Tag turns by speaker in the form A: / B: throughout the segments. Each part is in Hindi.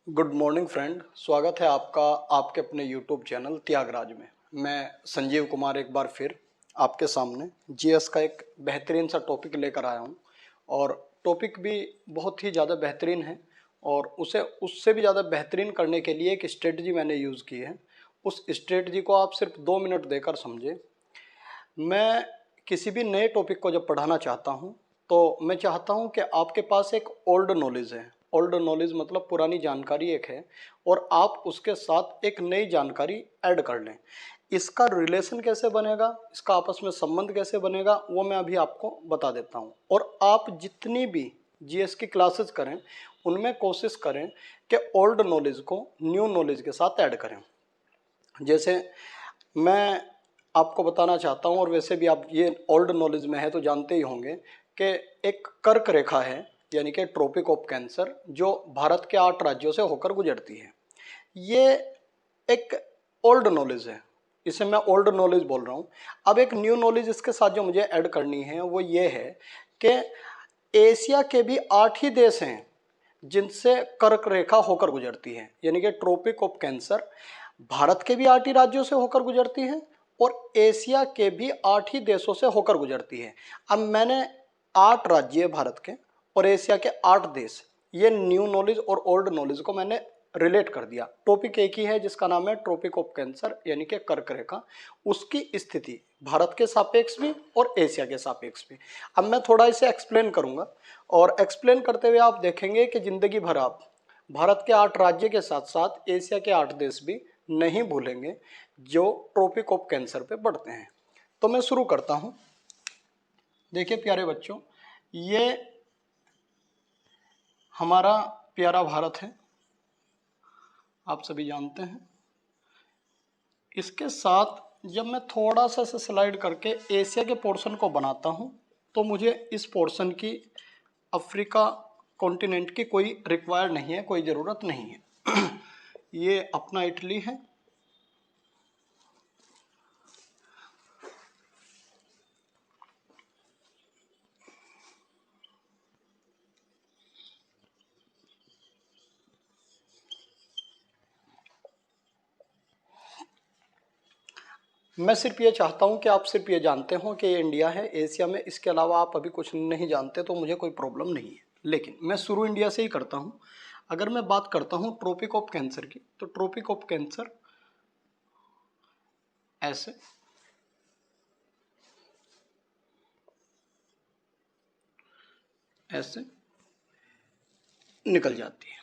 A: गुड मॉर्निंग फ्रेंड, स्वागत है आपका आपके अपने यूट्यूब चैनल त्यागराज में। मैं संजीव कुमार एक बार फिर आपके सामने जीएस का एक बेहतरीन सा टॉपिक लेकर आया हूं और टॉपिक भी बहुत ही ज़्यादा बेहतरीन है और उसे उससे भी ज़्यादा बेहतरीन करने के लिए एक स्ट्रेटजी मैंने यूज़ की है। उस स्ट्रेटजी को आप सिर्फ 2 मिनट देकर समझें। मैं किसी भी नए टॉपिक को जब पढ़ाना चाहता हूँ तो मैं चाहता हूँ कि आपके पास एक ओल्ड नॉलेज है। ओल्ड नॉलेज मतलब पुरानी जानकारी एक है और आप उसके साथ एक नई जानकारी ऐड कर लें। इसका रिलेशन कैसे बनेगा, इसका आपस में संबंध कैसे बनेगा, वो मैं अभी आपको बता देता हूँ। और आप जितनी भी जीएस की क्लासेस करें उनमें कोशिश करें कि ओल्ड नॉलेज को न्यू नॉलेज के साथ ऐड करें। जैसे मैं आपको बताना चाहता हूँ, और वैसे भी आप ये ओल्ड नॉलेज में है तो जानते ही होंगे कि एक कर्क रेखा है यानी कि ट्रॉपिक ऑफ कैंसर, जो भारत के 8 राज्यों से होकर गुजरती है। ये एक ओल्ड नॉलेज है, इसे मैं ओल्ड नॉलेज बोल रहा हूँ। अब एक न्यू नॉलेज इसके साथ जो मुझे ऐड करनी है वो ये है कि एशिया के भी 8 ही देश हैं जिनसे कर्क रेखा होकर गुजरती है, यानी कि ट्रॉपिक ऑफ कैंसर भारत के भी 8 ही राज्यों से होकर गुजरती है और एशिया के भी 8 ही देशों से होकर गुजरती है। अब मैंने 8 राज्य भारत के और एशिया के 8 देश, ये न्यू नॉलेज और ओल्ड नॉलेज को मैंने रिलेट कर दिया। टॉपिक एक ही है जिसका नाम है ट्रॉपिक ऑफ कैंसर यानी कि कर्क रेखा, उसकी स्थिति भारत के सापेक्ष भी और एशिया के सापेक्ष भी। अब मैं थोड़ा इसे एक्सप्लेन करूंगा और एक्सप्लेन करते हुए आप देखेंगे कि जिंदगी भर आप भारत के 8 राज्य के साथ साथ एशिया के 8 देश भी नहीं भूलेंगे जो ट्रॉपिक ऑफ कैंसर पे बढ़ते हैं। तो मैं शुरू करता हूं। देखिए प्यारे बच्चों, ये हमारा प्यारा भारत है, आप सभी जानते हैं। इसके साथ जब मैं थोड़ा सा से स्लाइड करके एशिया के पोर्शन को बनाता हूं तो मुझे इस पोर्शन की अफ्रीका कॉन्टिनेंट की कोई रिक्वायर नहीं है, कोई ज़रूरत नहीं है। ये अपना इटली है, मैं सिर्फ ये चाहता हूँ कि आप सिर्फ ये जानते हो कि ये इंडिया है एशिया में, इसके अलावा आप अभी कुछ नहीं जानते तो मुझे कोई प्रॉब्लम नहीं है। लेकिन मैं शुरू इंडिया से ही करता हूँ। अगर मैं बात करता हूँ ट्रॉपिक ऑफ कैंसर की, तो ट्रॉपिक ऑफ कैंसर ऐसे ऐसे निकल जाती है।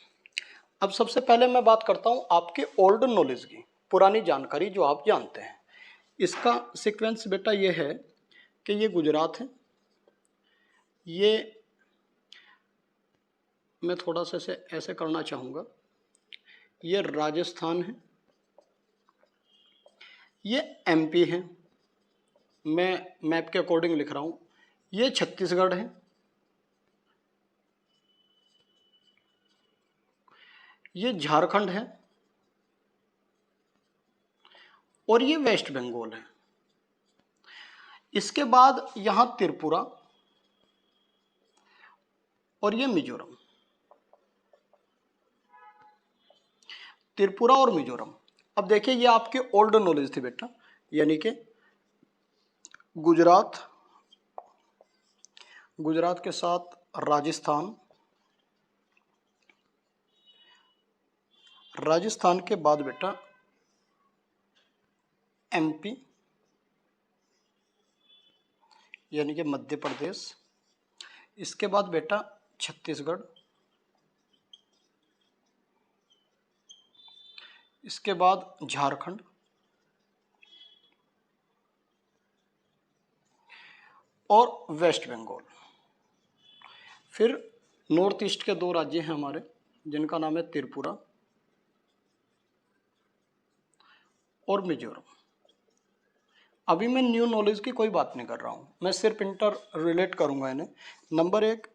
A: अब सबसे पहले मैं बात करता हूँ आपके ओल्ड नॉलेज की, पुरानी जानकारी जो आप जानते हैं। इसका सीक्वेंस बेटा ये है कि ये गुजरात है, ये मैं थोड़ा सा ऐसे करना चाहूँगा, ये राजस्थान है, ये एमपी है, मैं मैप के अकॉर्डिंग लिख रहा हूँ, ये छत्तीसगढ़ है, ये झारखंड है और ये वेस्ट बंगाल है। इसके बाद यहाँ त्रिपुरा और ये मिजोरम। त्रिपुरा और मिजोरम। अब देखिए ये आपकी ओल्ड नॉलेज थी बेटा, यानी कि गुजरात, गुजरात के साथ राजस्थान, राजस्थान के बाद बेटा एमपी यानी कि मध्य प्रदेश, इसके बाद बेटा छत्तीसगढ़, इसके बाद झारखंड और वेस्ट बंगाल। फिर नॉर्थ ईस्ट के 2 राज्य हैं हमारे जिनका नाम है त्रिपुरा और मिजोरम। अभी मैं न्यू नॉलेज की कोई बात नहीं कर रहा हूँ, मैं सिर्फ इंटर रिलेट करूँगा इन्हें। Number 1,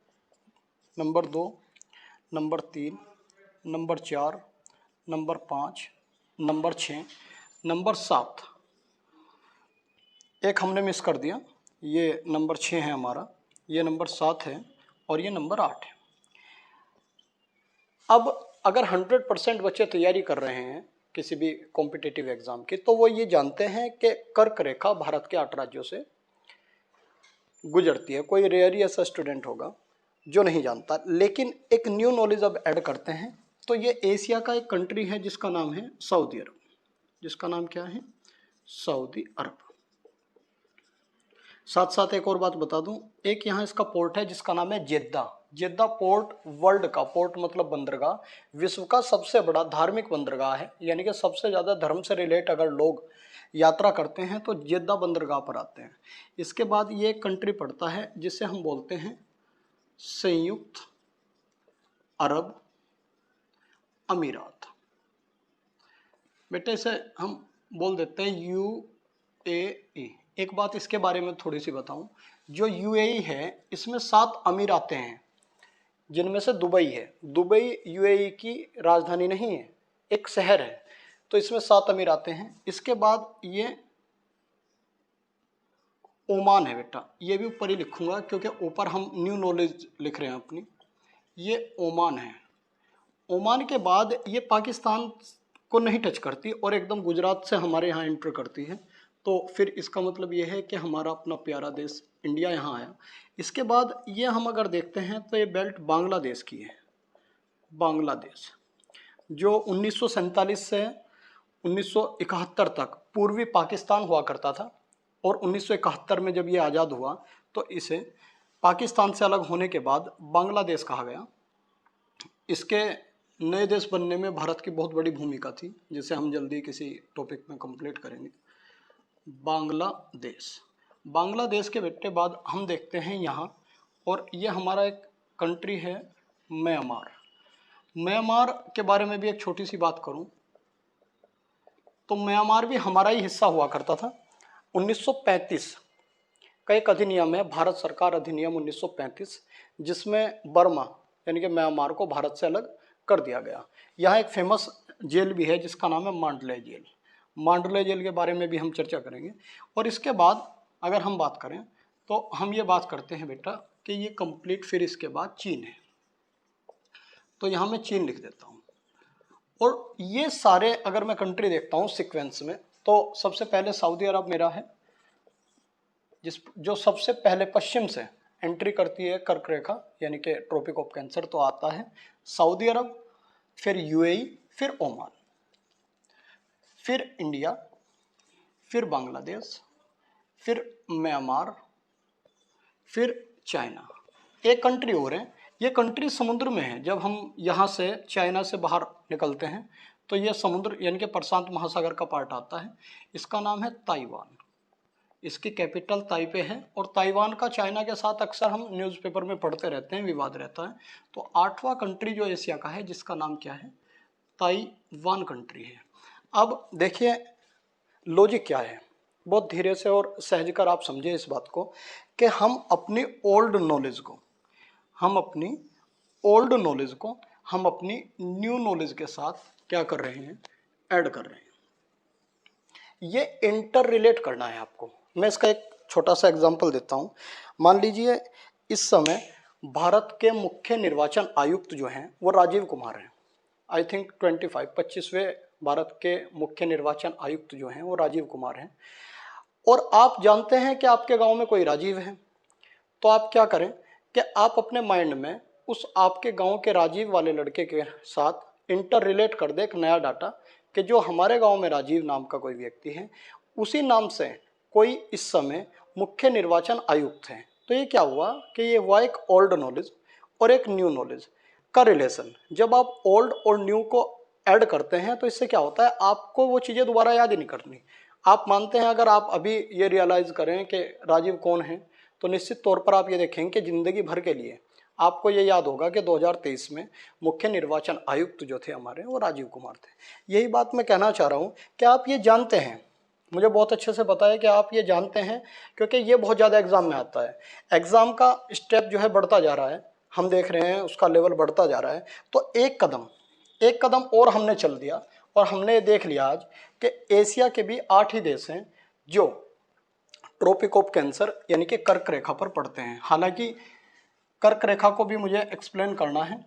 A: number 2, number 3, number 4, number 5, number 6, number 7। एक हमने मिस कर दिया, ये नंबर 6 है हमारा, ये नंबर 7 है और ये नंबर 8 है। अब अगर 100% बच्चे तैयारी कर रहे हैं किसी भी कॉम्पिटिटिव एग्जाम की, तो वो ये जानते हैं कि कर्क रेखा भारत के 8 राज्यों से गुजरती है। कोई रेयर ही ऐसा स्टूडेंट होगा जो नहीं जानता। लेकिन एक न्यू नॉलेज अब ऐड करते हैं, तो ये एशिया का एक कंट्री है जिसका नाम है सऊदी अरब। जिसका नाम क्या है? सऊदी अरब। साथ साथ एक और बात बता दूं, एक यहाँ इसका पोर्ट है जिसका नाम है जेद्दा। जेद्दा पोर्ट वर्ल्ड का, पोर्ट मतलब बंदरगाह, विश्व का सबसे बड़ा धार्मिक बंदरगाह है। यानी कि सबसे ज़्यादा धर्म से रिलेट अगर लोग यात्रा करते हैं तो जेद्दा बंदरगाह पर आते हैं। इसके बाद ये एक कंट्री पड़ता है जिसे हम बोलते हैं संयुक्त अरब अमीरात। बेटे इसे हम बोल देते हैं UAE। एक बात इसके बारे में थोड़ी सी बताऊं, जो UAE है इसमें 7 अमीरातें हैं, जिनमें से दुबई है। दुबई UAE की राजधानी नहीं है, एक शहर है। तो इसमें 7 अमीरातें हैं। इसके बाद ये ओमान है बेटा, ये भी ऊपर ही लिखूंगा क्योंकि ऊपर हम न्यू नॉलेज लिख रहे हैं अपनी। ये ओमान है। ओमान के बाद ये पाकिस्तान को नहीं टच करती और एकदम गुजरात से हमारे यहाँ एंटर करती है। तो फिर इसका मतलब ये है कि हमारा अपना प्यारा देश इंडिया यहाँ आया। इसके बाद ये हम अगर देखते हैं तो ये बेल्ट बांग्लादेश की है। बांग्लादेश जो 1947 से 1971 तक पूर्वी पाकिस्तान हुआ करता था, और 1971 में जब ये आज़ाद हुआ तो इसे पाकिस्तान से अलग होने के बाद बांग्लादेश कहा गया। इसके नए देश बनने में भारत की बहुत बड़ी भूमिका थी, जिसे हम जल्दी किसी टॉपिक में कंप्लीट करेंगे। बांग्लादेश, बांग्लादेश के बेटे बाद हम देखते हैं यहाँ, और ये हमारा एक कंट्री है म्यांमार। म्यांमार के बारे में भी एक छोटी सी बात करूँ तो म्यांमार भी हमारा ही हिस्सा हुआ करता था। 1935 का एक अधिनियम है, भारत सरकार अधिनियम 1935, जिसमें बर्मा यानी कि म्यांमार को भारत से अलग कर दिया गया। यहाँ एक फेमस जेल भी है जिसका नाम है मांडले जेल। मांडले जेल के बारे में भी हम चर्चा करेंगे। और इसके बाद अगर हम बात करें तो हम ये बात करते हैं बेटा कि ये कंप्लीट, फिर इसके बाद चीन है। तो यहाँ मैं चीन लिख देता हूँ। और ये सारे अगर मैं कंट्री देखता हूँ सीक्वेंस में, तो सबसे पहले सऊदी अरब मेरा है, जो सबसे पहले पश्चिम से एंट्री करती है कर्क रेखा यानी कि ट्रॉपिक ऑफ कैंसर, तो आता है सऊदी अरब, फिर UAE, फिर ओमान, फिर इंडिया, फिर बांग्लादेश, फिर म्यांमार, फिर चाइना। एक कंट्री और है, ये कंट्री समुद्र में है। जब हम यहाँ से चाइना से बाहर निकलते हैं तो ये समुद्र यानी कि प्रशांत महासागर का पार्ट आता है। इसका नाम है ताइवान। इसकी कैपिटल ताइपे है, और ताइवान का चाइना के साथ अक्सर हम न्यूज़पेपर में पढ़ते रहते हैं, विवाद रहता है। तो 8वां कंट्री जो एशिया का है जिसका नाम क्या है? ताइवान कंट्री है। अब देखिए लॉजिक क्या है, बहुत धीरे से और सहज कर आप समझे इस बात को कि हम अपनी ओल्ड नॉलेज को हम अपनी न्यू नॉलेज के साथ क्या कर रहे हैं? ऐड कर रहे हैं। ये इंटर रिलेट करना है आपको। मैं इसका एक छोटा सा एग्जांपल देता हूँ। मान लीजिए इस समय भारत के मुख्य निर्वाचन आयुक्त जो हैं वो राजीव कुमार हैं। आई थिंक 25वें भारत के मुख्य निर्वाचन आयुक्त जो हैं वो राजीव कुमार हैं। और आप जानते हैं कि आपके गांव में कोई राजीव है, तो आप क्या करें कि आप अपने माइंड में उस आपके गांव के राजीव वाले लड़के के साथ इंटर रिलेट कर दे एक नया डाटा कि जो हमारे गांव में राजीव नाम का कोई व्यक्ति है, उसी नाम से कोई इस समय मुख्य निर्वाचन आयुक्त है। तो ये क्या हुआ कि ये हुआ एक ओल्ड नॉलेज और एक न्यू नॉलेज का रिलेशन। जब आप ओल्ड और न्यू को ऐड करते हैं तो इससे क्या होता है, आपको वो चीज़ें दोबारा याद ही नहीं करनी। आप मानते हैं, अगर आप अभी ये रियलाइज़ करें कि राजीव कौन है, तो निश्चित तौर पर आप ये देखेंगे कि ज़िंदगी भर के लिए आपको ये याद होगा कि 2023 में मुख्य निर्वाचन आयुक्त जो थे हमारे वो राजीव कुमार थे। यही बात मैं कहना चाह रहा हूँ कि आप ये जानते हैं, मुझे बहुत अच्छे से पता है कि आप ये जानते हैं, क्योंकि ये बहुत ज़्यादा एग्जाम में आता है। एग्ज़ाम का स्टेप जो है बढ़ता जा रहा है, हम देख रहे हैं उसका लेवल बढ़ता जा रहा है। तो एक कदम और हमने चल दिया और हमने ये देख लिया आज कि एशिया के भी 8 ही देश हैं जो ट्रॉपिक ऑफ कैंसर यानी कि कर्क रेखा पर पड़ते हैं। हालांकि कर्क रेखा को भी मुझे एक्सप्लेन करना है,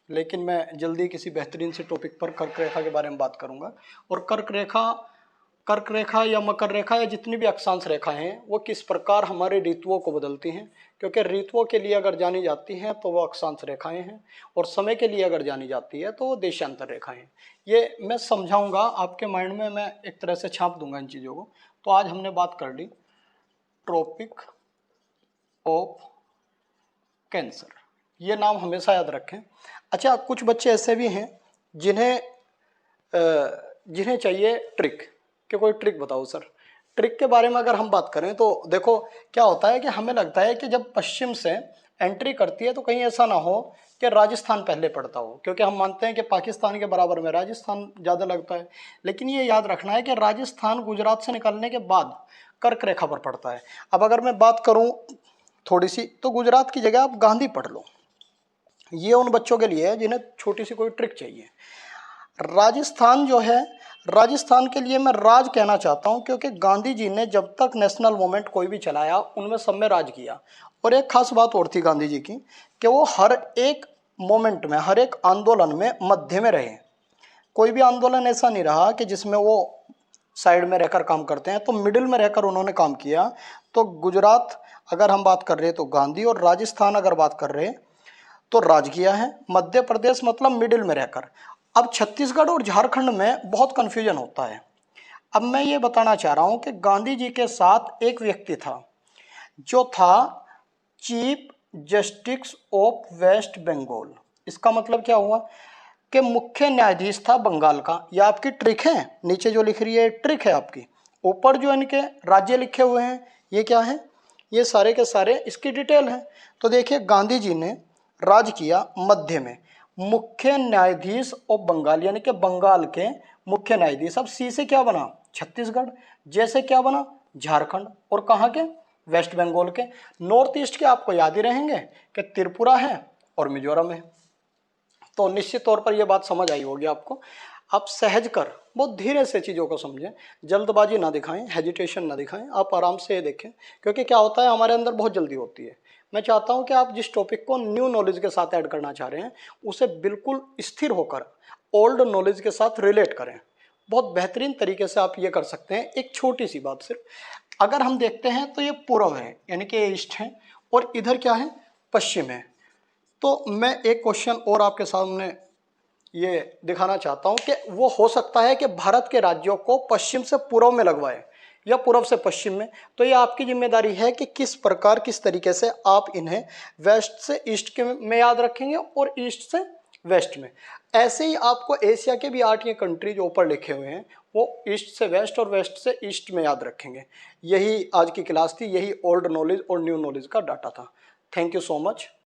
A: लेकिन मैं जल्दी किसी बेहतरीन से टॉपिक पर कर्क रेखा के बारे में बात करूंगा। और कर्क रेखा या मकर रेखा या जितनी भी अक्षांश रेखाएं हैं वो किस प्रकार हमारे ऋतुओं को बदलती हैं, क्योंकि ऋतुओं के लिए अगर जानी जाती हैं तो वो अक्षांश रेखाएं हैं, और समय के लिए अगर जानी जाती है तो वो देशांतर रेखाएं हैं। ये मैं समझाऊंगा आपके माइंड में, मैं एक तरह से छाप दूंगा इन चीज़ों को। तो आज हमने बात कर ली ट्रॉपिक ऑफ कैंसर, ये नाम हमेशा याद रखें। अच्छा, कुछ बच्चे ऐसे भी हैं जिन्हें चाहिए ट्रिक, कि कोई ट्रिक बताओ सर। ट्रिक के बारे में अगर हम बात करें तो देखो क्या होता है कि हमें लगता है कि जब पश्चिम से एंट्री करती है तो कहीं ऐसा ना हो कि राजस्थान पहले पड़ता हो, क्योंकि हम मानते हैं कि पाकिस्तान के बराबर में राजस्थान ज़्यादा लगता है। लेकिन ये याद रखना है कि राजस्थान गुजरात से निकलने के बाद कर्क रेखा पर पड़ता है। अब अगर मैं बात करूं थोड़ी सी, तो गुजरात की जगह आप गांधी पढ़ लो। ये उन बच्चों के लिए है जिन्हें छोटी सी कोई ट्रिक चाहिए। राजस्थान जो है, राजस्थान के लिए मैं राज कहना चाहता हूं, क्योंकि गांधी जी ने जब तक नेशनल मूवमेंट कोई भी चलाया उनमें सब में राज किया। और एक खास बात और थी गांधी जी की कि वो हर एक मोमेंट में, हर एक आंदोलन में मध्य में रहे। कोई भी आंदोलन ऐसा नहीं रहा कि जिसमें वो साइड में रहकर काम करते हैं, तो मिडिल में रहकर उन्होंने काम किया। तो गुजरात अगर हम बात कर रहे हैं तो गांधी, और राजस्थान अगर बात कर रहे हैं तो राज किया है। मध्य प्रदेश मतलब मिडिल में रहकर। अब छत्तीसगढ़ और झारखंड में बहुत कन्फ्यूजन होता है। अब मैं ये बताना चाह रहा हूं कि गांधी जी के साथ एक व्यक्ति था जो था chief justice of West Bengal. इसका मतलब क्या हुआ कि मुख्य न्यायाधीश था बंगाल का। यह आपकी ट्रिक है, नीचे जो लिख रही है ट्रिक है आपकी। ऊपर जो इनके राज्य लिखे हुए हैं ये क्या है, ये सारे के सारे इसकी डिटेल है। तो देखिए गांधी जी ने राज किया मध्य में, मुख्य न्यायाधीश ऑफ बंगाल, यानी कि बंगाल के मुख्य न्यायाधीश। अब सी से क्या बना, छत्तीसगढ़। जैसे क्या बना, झारखंड। और कहाँ के, वेस्ट बंगाल के। नॉर्थ ईस्ट के आपको याद ही रहेंगे कि त्रिपुरा है और मिजोरम है। तो निश्चित तौर पर यह बात समझ आई होगी आपको। आप सहज कर बहुत धीरे से चीज़ों को समझें, जल्दबाजी ना दिखाएं, हेजिटेशन ना दिखाएं, आप आराम से ये देखें। क्योंकि क्या होता है, हमारे अंदर बहुत जल्दी होती है। मैं चाहता हूं कि आप जिस टॉपिक को न्यू नॉलेज के साथ ऐड करना चाह रहे हैं उसे बिल्कुल स्थिर होकर ओल्ड नॉलेज के साथ रिलेट करें। बहुत बेहतरीन तरीके से आप ये कर सकते हैं। एक छोटी सी बात सिर्फ, अगर हम देखते हैं तो ये पूर्व है यानी कि ईस्ट है, और इधर क्या है, पश्चिम है। तो मैं एक क्वेश्चन और आपके सामने ये दिखाना चाहता हूं कि वो हो सकता है कि भारत के राज्यों को पश्चिम से पूर्व में लगवाए या पूर्व से पश्चिम में। तो ये आपकी जिम्मेदारी है कि किस प्रकार, किस तरीके से आप इन्हें वेस्ट से ईस्ट के में याद रखेंगे और ईस्ट से वेस्ट में। ऐसे ही आपको एशिया के भी 8 ये कंट्री जो ऊपर लिखे हुए हैं वो ईस्ट से वेस्ट और वेस्ट से ईस्ट में याद रखेंगे। यही आज की क्लास थी, यही ओल्ड नॉलेज और न्यू नॉलेज का डाटा था। Thank you so much.